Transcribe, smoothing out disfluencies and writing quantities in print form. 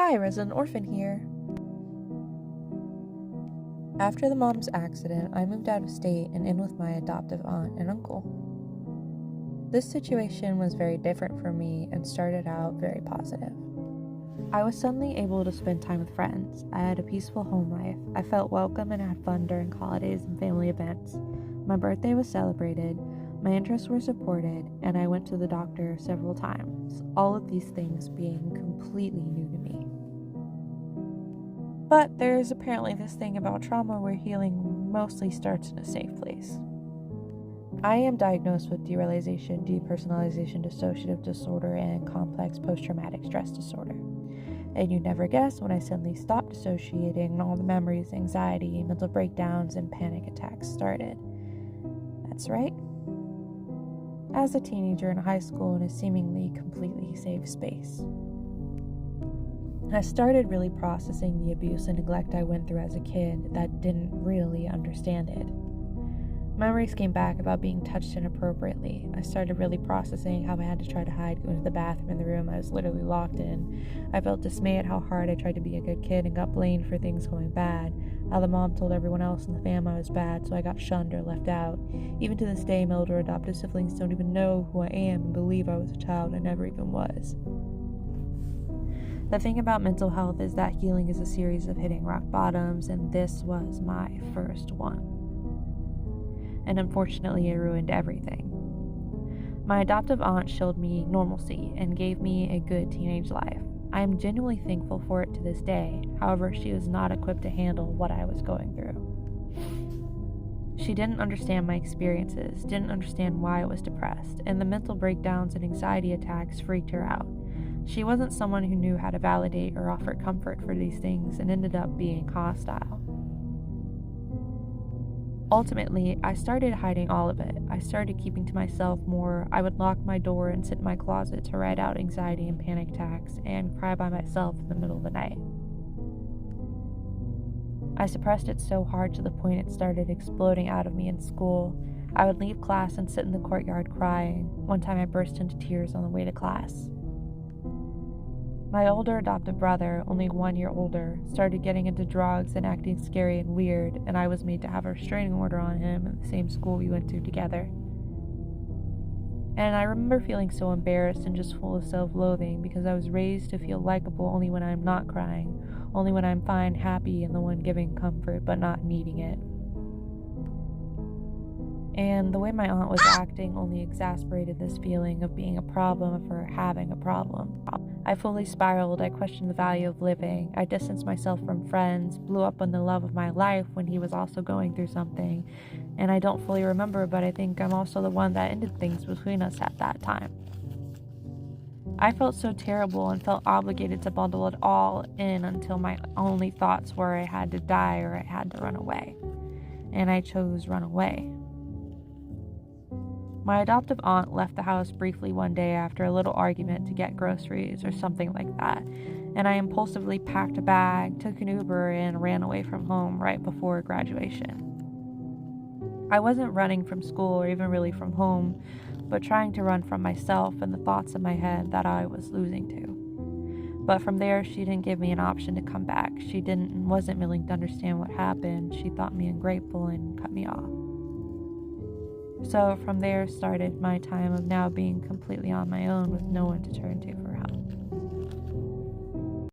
Hi, Resident Orphan here. After the mom's accident, I moved out of state and in with my adoptive aunt and uncle. This situation was very different for me and started out very positive. I was suddenly able to spend time with friends. I had a peaceful home life. I felt welcome and had fun during holidays and family events. My birthday was celebrated, my interests were supported, and I went to the doctor several times, all of these things being completely new to me. But there's apparently this thing about trauma where healing mostly starts in a safe place. I am diagnosed with derealization, depersonalization dissociative disorder, and complex post-traumatic stress disorder. And you'd never guess when I suddenly stopped dissociating, all the memories, anxiety, mental breakdowns, and panic attacks started. That's right. As a teenager in high school in a seemingly completely safe space. I started really processing the abuse and neglect I went through as a kid that didn't really understand it. Memories came back about being touched inappropriately. I started really processing how I had to try to hide, going to the bathroom in the room I was literally locked in. I felt dismay at how hard I tried to be a good kid and got blamed for things going bad. How the mom told everyone else in the family I was bad, so I got shunned or left out. Even to this day, my older adoptive siblings don't even know who I am and believe I was a child I never even was. The thing about mental health is that healing is a series of hitting rock bottoms, and this was my first one. And unfortunately, it ruined everything. My adoptive aunt showed me normalcy and gave me a good teenage life. I am genuinely thankful for it to this day. However, she was not equipped to handle what I was going through. She didn't understand my experiences, didn't understand why I was depressed, and the mental breakdowns and anxiety attacks freaked her out. She wasn't someone who knew how to validate or offer comfort for these things and ended up being hostile. Ultimately, I started hiding all of it. I started keeping to myself more. I would lock my door and sit in my closet to ride out anxiety and panic attacks and cry by myself in the middle of the night. I suppressed it so hard to the point it started exploding out of me in school. I would leave class and sit in the courtyard crying. One time I burst into tears on the way to class. My older adoptive brother, only 1 year older, started getting into drugs and acting scary and weird, and I was made to have a restraining order on him in the same school we went to together. And I remember feeling so embarrassed and just full of self-loathing because I was raised to feel likable only when I'm not crying, only when I'm fine, happy, and the one giving comfort but not needing it. And the way my aunt was acting only exacerbated this feeling of being a problem for having a problem. I fully spiraled. I questioned the value of living. I distanced myself from friends, blew up on the love of my life when he was also going through something. And I don't fully remember, but I think I'm also the one that ended things between us at that time. I felt so terrible and felt obligated to bundle it all in until my only thoughts were I had to die or I had to run away. And I chose run away. My adoptive aunt left the house briefly one day after a little argument to get groceries or something like that, and I impulsively packed a bag, took an Uber, and ran away from home right before graduation. I wasn't running from school or even really from home, but trying to run from myself and the thoughts in my head that I was losing to. But from there, she didn't give me an option to come back. She wasn't willing to understand what happened. She thought me ungrateful and cut me off. So from there started my time of now being completely on my own with no one to turn to